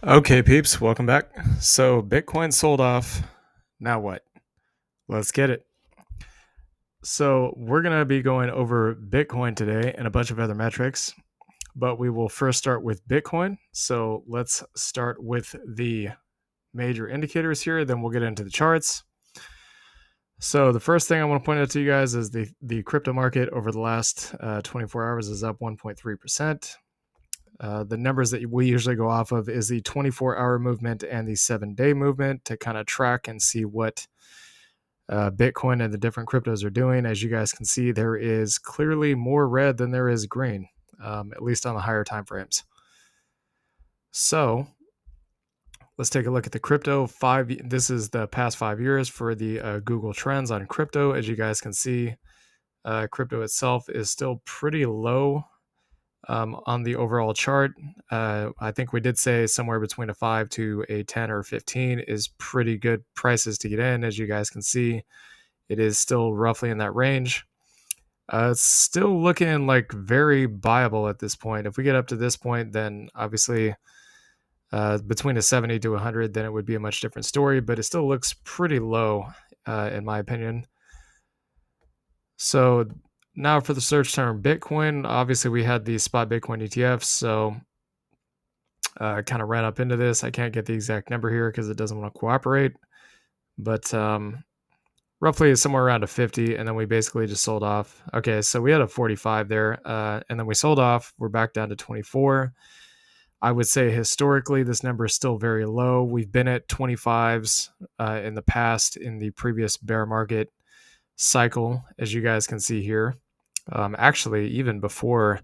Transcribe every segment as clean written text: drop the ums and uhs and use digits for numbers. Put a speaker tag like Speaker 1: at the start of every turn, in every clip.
Speaker 1: Okay, peeps, welcome back. So Bitcoin sold off. Now what? Let's get it. So we're going to be going over Bitcoin today and a bunch of other metrics, but we will first start with Bitcoin. So let's start with the major indicators here, then we'll get into the charts. So the first thing I want to point out to you guys is the crypto market over the last 24 hours is up 1.3%. The numbers that we usually go off of is the 24-hour movement and the 7-day movement to kind of track and see what Bitcoin and the different cryptos are doing. As you guys can see, there is clearly more red than there is green, at least on the higher time frames. So let's take a look at the crypto. This is the past 5 years for the Google Trends on crypto. As you guys can see, crypto itself is still pretty low on the overall chart. I think we did say somewhere between a 5 to a 10 or 15 is pretty good prices to get in. As you guys can see, it is still roughly in that range. It's still looking like very buyable at this point. If we get up to this point, then obviously between a 70 to 100, then it would be a much different story, but it still looks pretty low in my opinion. So now for the search term Bitcoin, obviously we had the spot Bitcoin ETFs, so kind of ran up into this. I can't get the exact number here because it doesn't want to cooperate, but roughly somewhere around a 50, and then we basically just sold off. Okay, so we had a 45 there, and then we sold off. We're back down to 24. I would say historically this number is still very low. We've been at 25s in the past in the previous bear market cycle, as you guys can see here. Actually, even before,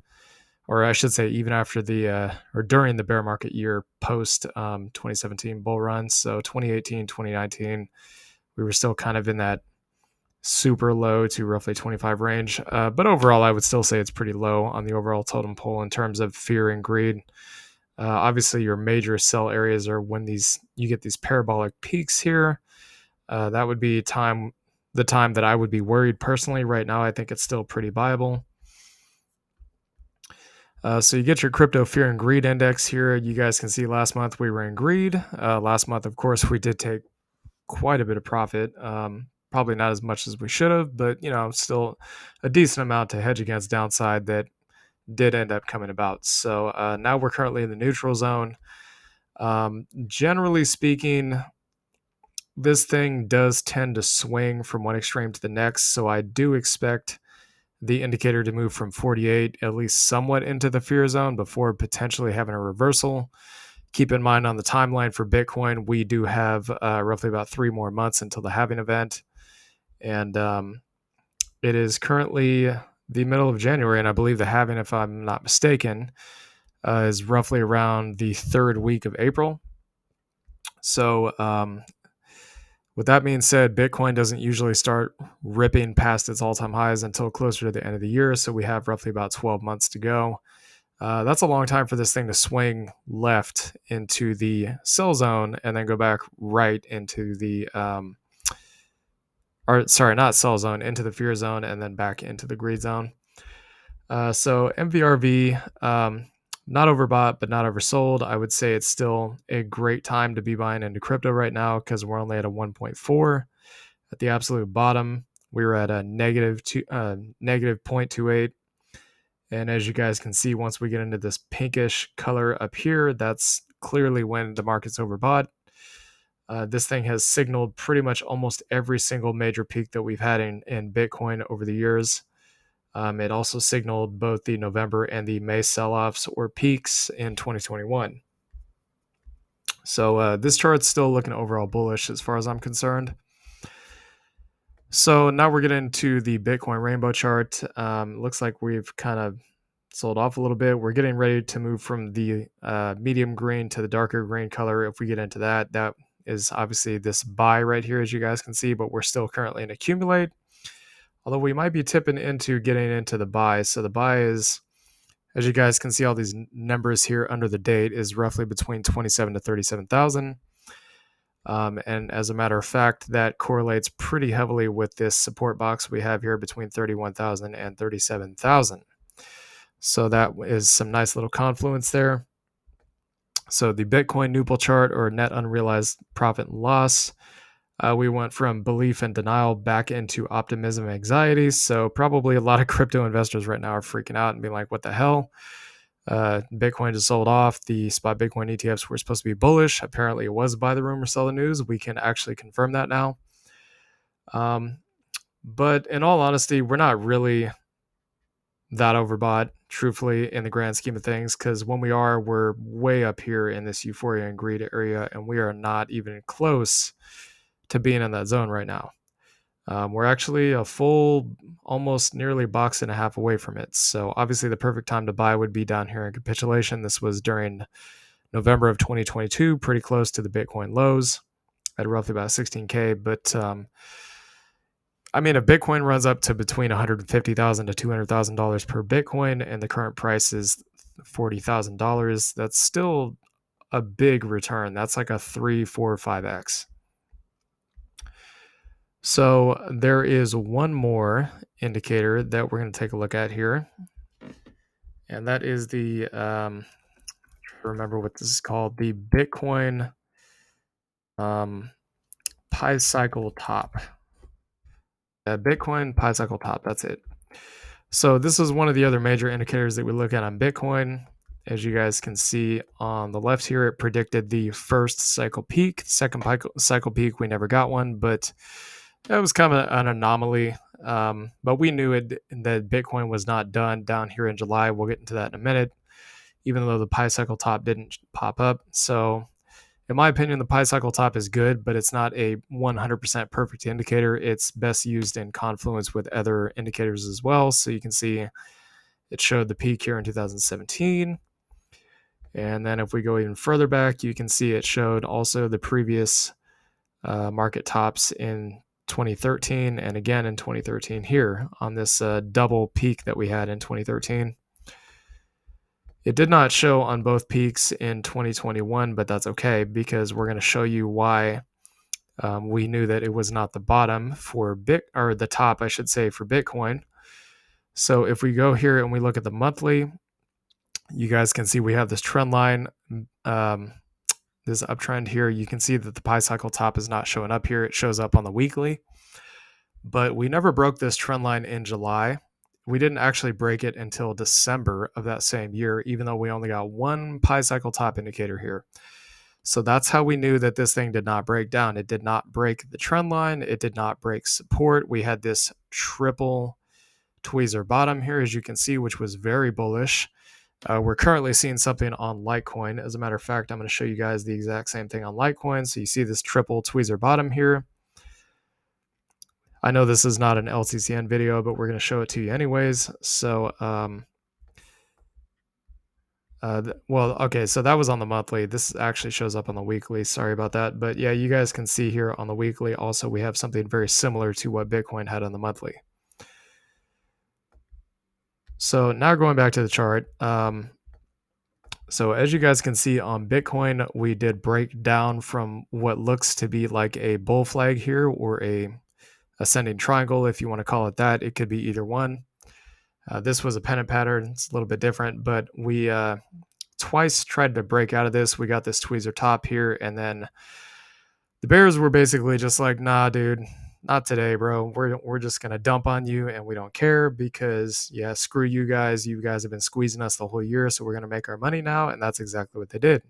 Speaker 1: or I should say even after or during the bear market year post 2017 bull run. So 2018, 2019, we were still kind of in that super low to roughly 25 range. But overall, I would still say it's pretty low on the overall totem pole in terms of fear and greed. Obviously, your major sell areas are when you get these parabolic peaks here. That would be the time that I would be worried personally. Right now, I think it's still pretty viable. So you get your crypto fear and greed index here. You guys can see last month we were in greed. Last month, of course, we did take quite a bit of profit. Probably not as much as we should have, but still a decent amount to hedge against downside that did end up coming about. So now we're currently in the neutral zone. Generally speaking, this thing does tend to swing from one extreme to the next. So I do expect the indicator to move from 48 at least somewhat into the fear zone before potentially having a reversal. Keep in mind on the timeline for Bitcoin, we do have roughly about 3 more months until the halving event. And it is currently the middle of January, and I believe the halving, if I'm not mistaken, is roughly around the 3rd week of April. So with that being said, Bitcoin doesn't usually start ripping past its all-time highs until closer to the end of the year. So we have roughly about 12 months to go. That's a long time for this thing to swing left into the sell zone and then go back right into the, not sell zone, into the fear zone and then back into the greed zone. So MVRV, not overbought, but not oversold. I would say it's still a great time to be buying into crypto right now because we're only at a 1.4. At the absolute bottom, we were at a negative 0.28. And as you guys can see, once we get into this pinkish color up here, that's clearly when the market's overbought. This thing has signaled pretty much almost every single major peak that we've had in Bitcoin over the years. It also signaled both the November and the May sell-offs or peaks in 2021. So this chart's still looking overall bullish as far as I'm concerned. So now we're getting into the Bitcoin rainbow chart. Looks like we've kind of sold off a little bit. We're getting ready to move from the medium green to the darker green color. If we get into that is obviously this buy right here, as you guys can see, but we're still currently in accumulate. Although we might be tipping into getting into the buy. So the buy is, as you guys can see, all these numbers here under the date is roughly between 27 to 37,000. And as a matter of fact, that correlates pretty heavily with this support box we have here between 31,000 and 37,000. So that is some nice little confluence there. So the Bitcoin Newport chart, or net unrealized profit and loss, we went from belief and denial back into optimism and anxiety. So probably a lot of crypto investors right now are freaking out and being like, what the hell? Bitcoin just sold off. The spot Bitcoin ETFs were supposed to be bullish. Apparently it was buy the rumor, sell the news. We can actually confirm that now. But in all honesty, we're not really that overbought, truthfully, in the grand scheme of things, because when we are, we're way up here in this euphoria and greed area, and we are not even close to being in that zone right now. We're actually a full, almost nearly box and a half away from it. So obviously the perfect time to buy would be down here in capitulation. This was during November of 2022, pretty close to the Bitcoin lows at roughly about 16K. But I mean, if Bitcoin runs up to between $150,000 to $200,000 per Bitcoin, and the current price is $40,000, that's still a big return. That's like a 3, 4, 5x. So there is one more indicator that we're going to take a look at here, and that is the remember what this is called, the Bitcoin Pi Cycle Top. Bitcoin Pi Cycle Top, that's it. So this is one of the other major indicators that we look at on Bitcoin. As you guys can see on the left here, it predicted the first cycle peak. Second cycle peak, we never got one, but that was kind of an anomaly. But we knew that Bitcoin was not done down here in July. We'll get into that in a minute, even though the Pi Cycle Top didn't pop up. So in my opinion, the Pi Cycle Top is good, but it's not a 100% perfect indicator. It's best used in confluence with other indicators as well. So you can see it showed the peak here in 2017. And then if we go even further back, you can see it showed also the previous market tops in 2013 and again in 2013 here on this double peak that we had in 2013. It did not show on both peaks in 2021, but that's okay, because we're going to show you why we knew that it was not the bottom for or the top, I should say, for Bitcoin. So if we go here and we look at the monthly, you guys can see we have this trend line, this uptrend here. You can see that the Pi Cycle Top is not showing up here. It shows up on the weekly, but we never broke this trend line in July. We didn't actually break it until December of that same year, even though we only got one Pi Cycle Top indicator here. So that's how we knew that this thing did not break down. It did not break the trend line. It did not break support. We had this triple tweezer bottom here, as you can see, which was very bullish. We're currently seeing something on Litecoin. As a matter of fact, I'm going to show you guys the exact same thing on Litecoin. So you see this triple tweezer bottom here. I know this is not an LTCN video, but we're going to show it to you anyways. So, okay, so that was on the monthly. This actually shows up on the weekly. Sorry about that. But yeah, you guys can see here on the weekly also we have something very similar to what Bitcoin had on the monthly. So now going back to the chart. So as you guys can see on Bitcoin, we did break down from what looks to be like a bull flag here, or a ascending triangle, if you want to call it that. It could be either one. This was a pennant pattern. It's a little bit different, but we twice tried to break out of this. We got this tweezer top here, and then the bears were basically just like, nah, dude, not today, bro. We're just going to dump on you, and we don't care, because, yeah, screw you guys. You guys have been squeezing us the whole year, so we're going to make our money now, and that's exactly what they did.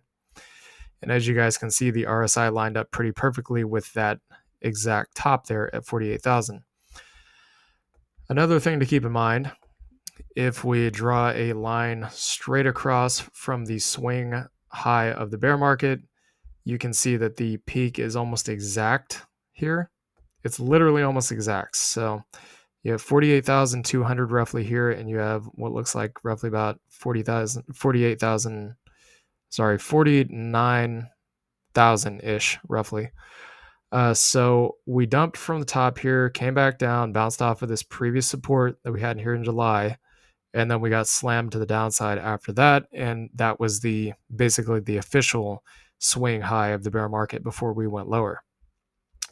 Speaker 1: And as you guys can see, the RSI lined up pretty perfectly with that exact top there at 48,000. Another thing to keep in mind, if we draw a line straight across from the swing high of the bear market, you can see that the peak is almost exact here. It's literally almost exact. So you have 48,200 roughly here, and you have what looks like roughly about 49,000-ish roughly. So we dumped from the top here, came back down, bounced off of this previous support that we had here in July, and then we got slammed to the downside after that, and that was basically the official swing high of the bear market before we went lower.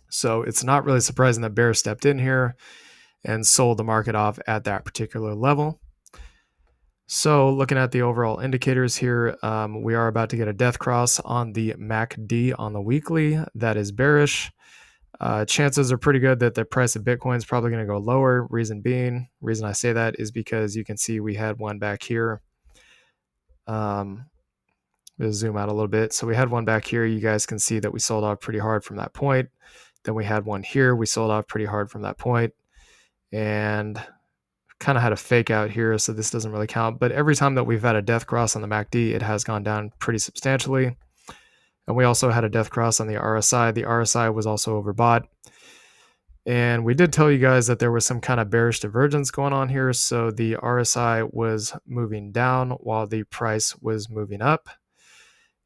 Speaker 1: So it's not really surprising that bears stepped in here and sold the market off at that particular level. So looking at the overall indicators here, we are about to get a death cross on the MACD on the weekly. That is bearish. Chances are pretty good that the price of Bitcoin is probably going to go lower. Reason I say that is because you can see we had one back here. We'll zoom out a little bit. So we had one back here. You guys can see that we sold off pretty hard from that point. Then we had one here. We sold off pretty hard from that point. And kind of had a fake out here, so this doesn't really count. But every time that we've had a death cross on the MACD, it has gone down pretty substantially. And we also had a death cross on the RSI. The RSI was also overbought. And we did tell you guys that there was some kind of bearish divergence going on here. So the RSI was moving down while the price was moving up.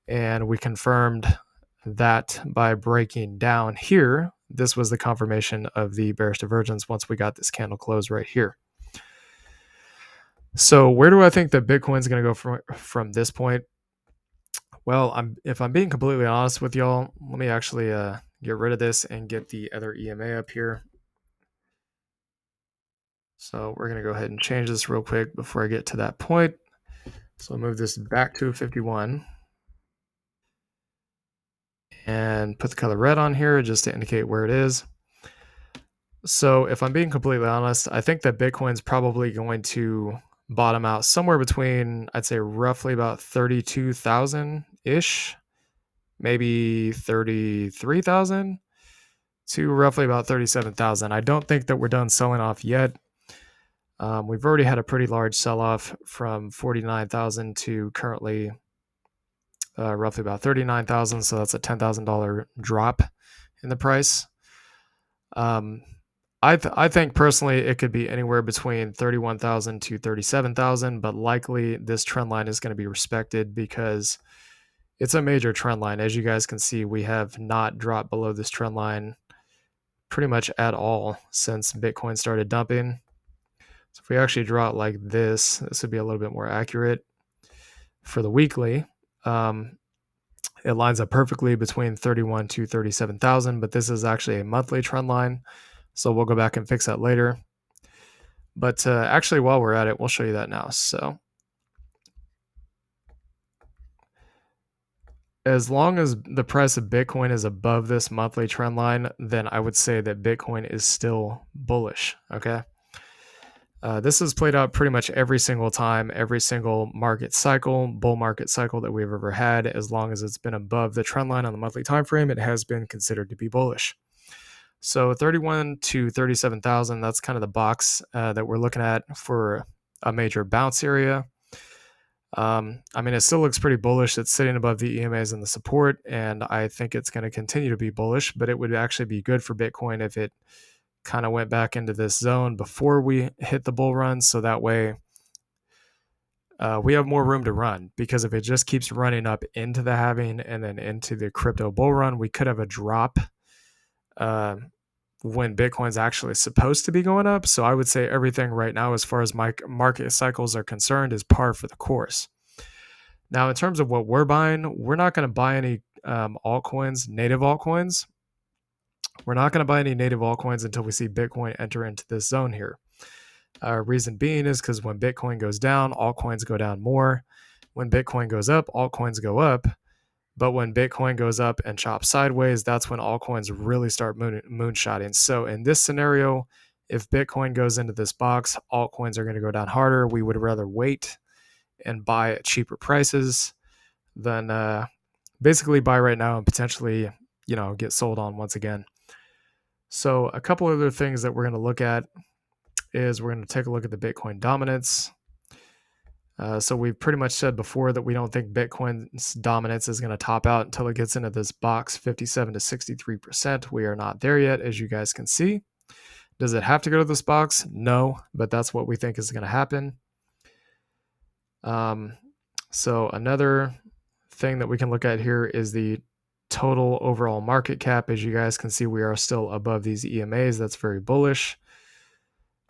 Speaker 1: And we confirmed that by breaking down here. This was the confirmation of the bearish divergence once we got this candle close right here. So where do I think that Bitcoin's going to go from this point? Well, if I'm being completely honest with y'all, let me actually get rid of this and get the other EMA up here. So we're going to go ahead and change this real quick before I get to that point. So I'll move this back to 51 and put the color red on here just to indicate where it is. So if I'm being completely honest, I think that Bitcoin's probably going to bottom out somewhere between, I'd say roughly about 32,000-ish, maybe 33,000 to roughly about 37,000. I don't think that we're done selling off yet. We've already had a pretty large sell-off from 49,000 to currently roughly about 39,000. So that's a $10,000 drop in the price. I think personally it could be anywhere between 31,000 to 37,000, but likely this trend line is going to be respected because it's a major trend line. As you guys can see, we have not dropped below this trend line pretty much at all since Bitcoin started dumping. So if we actually draw it like this would be a little bit more accurate for the weekly. It lines up perfectly between 31 to 37,000, but this is actually a monthly trend line. So we'll go back and fix that later. But actually, while we're at it, we'll show you that now. So as long as the price of Bitcoin is above this monthly trend line, then I would say that Bitcoin is still bullish, okay? This has played out pretty much every single time, every single market cycle, bull market cycle that we've ever had. As long as it's been above the trend line on the monthly time frame, it has been considered to be bullish. So 31 to 37,000, that's kind of the box that we're looking at for a major bounce area. I mean, it still looks pretty bullish. It's sitting above the EMAs and the support, and I think it's going to continue to be bullish, but it would actually be good for Bitcoin if it kind of went back into this zone before we hit the bull run. So that way we have more room to run, because if it just keeps running up into the halving and then into the crypto bull run, we could have a drop when Bitcoin's actually supposed to be going up. So I would say everything right now, as far as market cycles are concerned, is par for the course. Now, in terms of what we're buying, we're not going to buy any altcoins, native altcoins. We're not going to buy any native altcoins until we see Bitcoin enter into this zone here. Reason being is because when Bitcoin goes down, altcoins go down more. When Bitcoin goes up, altcoins go up. But when Bitcoin goes up and chops sideways, that's when altcoins really start moonshotting. So in this scenario, if Bitcoin goes into this box, altcoins are going to go down harder. We would rather wait and buy at cheaper prices than basically buy right now and potentially, get sold on once again. So a couple other things that we're going to look at is we're going to take a look at the Bitcoin dominance. So we've pretty much said before that we don't think Bitcoin's dominance is going to top out until it gets into this box, 57 to 63%. We are not there yet, as you guys can see. Does it have to go to this box? No, but that's what we think is going to happen. So another thing that we can look at here is the total overall market cap. As you guys can see, we are still above these EMAs. That's very bullish.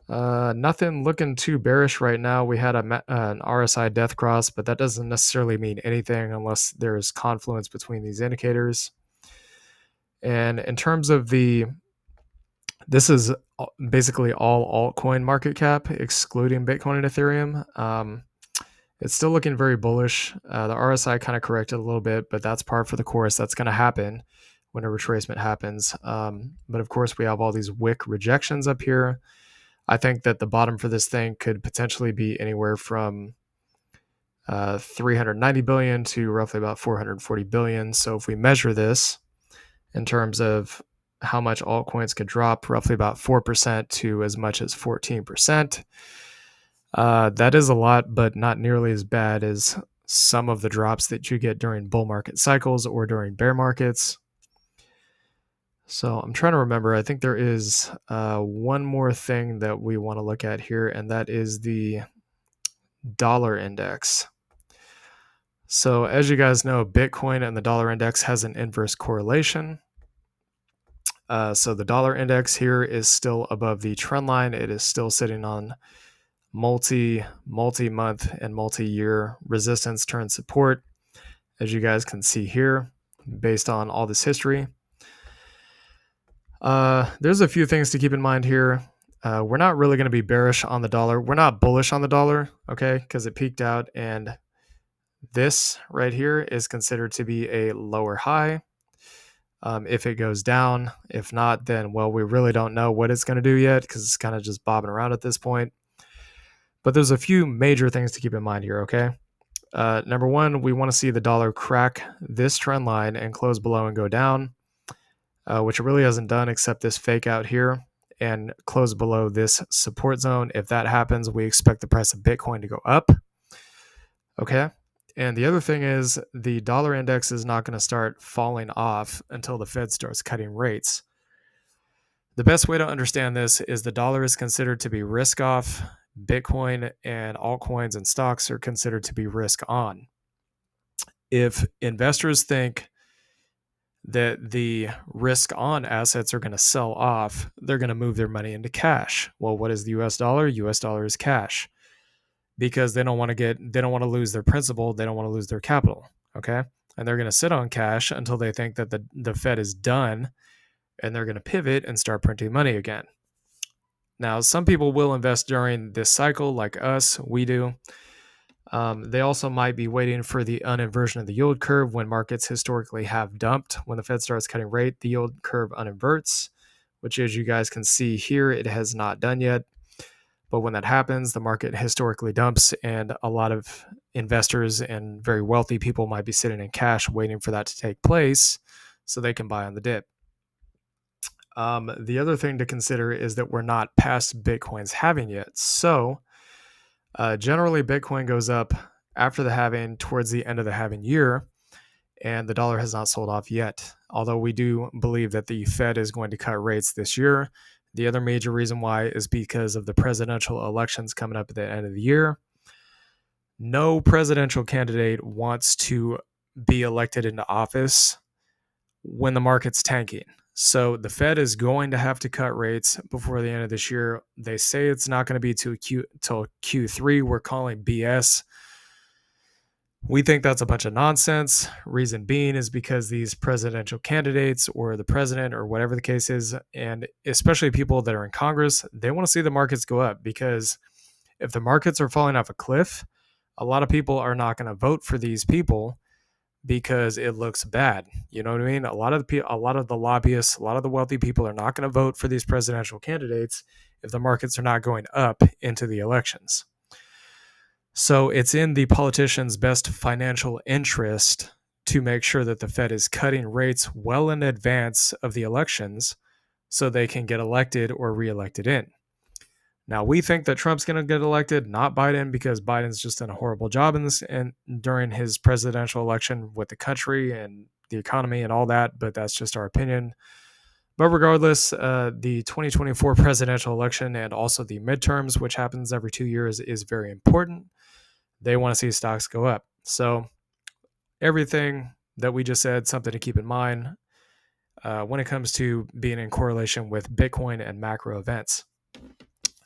Speaker 1: Nothing looking too bearish right now. We had an RSI death cross, but that doesn't necessarily mean anything unless there's confluence between these indicators. And in terms of this is basically all altcoin market cap, excluding Bitcoin and Ethereum. It's still looking very bullish. The RSI kind of corrected a little bit, but that's par for the course. That's going to happen when a retracement happens. But of course, we have all these wick rejections up here. I think that the bottom for this thing could potentially be anywhere from 390 billion to roughly about 440 billion. So if we measure this in terms of how much altcoins could drop, roughly about 4% to as much as 14%. That is a lot, but not nearly as bad as some of the drops that you get during bull market cycles or during bear markets. So I'm trying to remember. I think there is one more thing that we want to look at here, and that is the dollar index. So as you guys know, Bitcoin and the dollar index has an inverse correlation. So the dollar index here is still above the trend line. It is still sitting on multi-month and multi-year resistance turn support, as you guys can see here, based on all this history. There's a few things to keep in mind here. We're not really going to be bearish on the dollar. We're not bullish on the dollar, okay, because it peaked out, and this right here is considered to be a lower high. If it goes down, if not, then, well, we really don't know what it's going to do yet because it's kind of just bobbing around at this point. But there's a few major things to keep in mind here, okay? Number one, we want to see the dollar crack this trend line and close below and go down, which it really hasn't done except this fake out here and close below this support zone. If that happens, we expect the price of Bitcoin to go up, okay? And the other thing is the dollar index is not going to start falling off until the Fed starts cutting rates. The best way to understand this is the dollar is considered to be risk off. Bitcoin and altcoins and stocks are considered to be risk on. If investors think that the risk on assets are going to sell off, they're going to move their money into cash. Well, what is the US dollar? US dollar is cash, because they don't want to lose their principal, they don't want to lose their capital, okay? And they're going to sit on cash until they think that the Fed is done, and they're going to pivot and start printing money again. Now, some people will invest during this cycle, like us, we do. They also might be waiting for the uninversion of the yield curve when markets historically have dumped. When the Fed starts cutting rate, the yield curve uninverts, which, as you guys can see here, it has not done yet. But when that happens, the market historically dumps, and a lot of investors and very wealthy people might be sitting in cash waiting for that to take place so they can buy on the dip. The other thing to consider is that we're not past Bitcoin's halving yet. So generally, Bitcoin goes up after the halving towards the end of the halving year, and the dollar has not sold off yet. Although we do believe that the Fed is going to cut rates this year. The other major reason why is because of the presidential elections coming up at the end of the year. No presidential candidate wants to be elected into office when the market's tanking. So the Fed is going to have to cut rates before the end of this year. They say it's not going to be till Q3. We're calling BS. We think that's a bunch of nonsense. Reason being is because these presidential candidates or the president or whatever the case is, and especially people that are in Congress, they want to see the markets go up, because if the markets are falling off a cliff, a lot of people are not going to vote for these people because it looks bad. You know what I mean? A lot of the lobbyists, a lot of the wealthy people are not going to vote for these presidential candidates if the markets are not going up into the elections. So it's in the politicians' best financial interest to make sure that the Fed is cutting rates well in advance of the elections so they can get elected or reelected in. Now, we think that Trump's going to get elected, not Biden, because Biden's just done a horrible job in this and during his presidential election with the country and the economy and all that, but that's just our opinion. But regardless, the 2024 presidential election and also the midterms, which happens every 2 years, is very important. They want to see stocks go up. So everything that we just said, something to keep in mind when it comes to being in correlation with Bitcoin and macro events.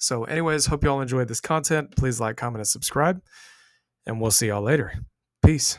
Speaker 1: So anyways, hope you all enjoyed this content. Please like, comment, and subscribe, and we'll see y'all later. Peace.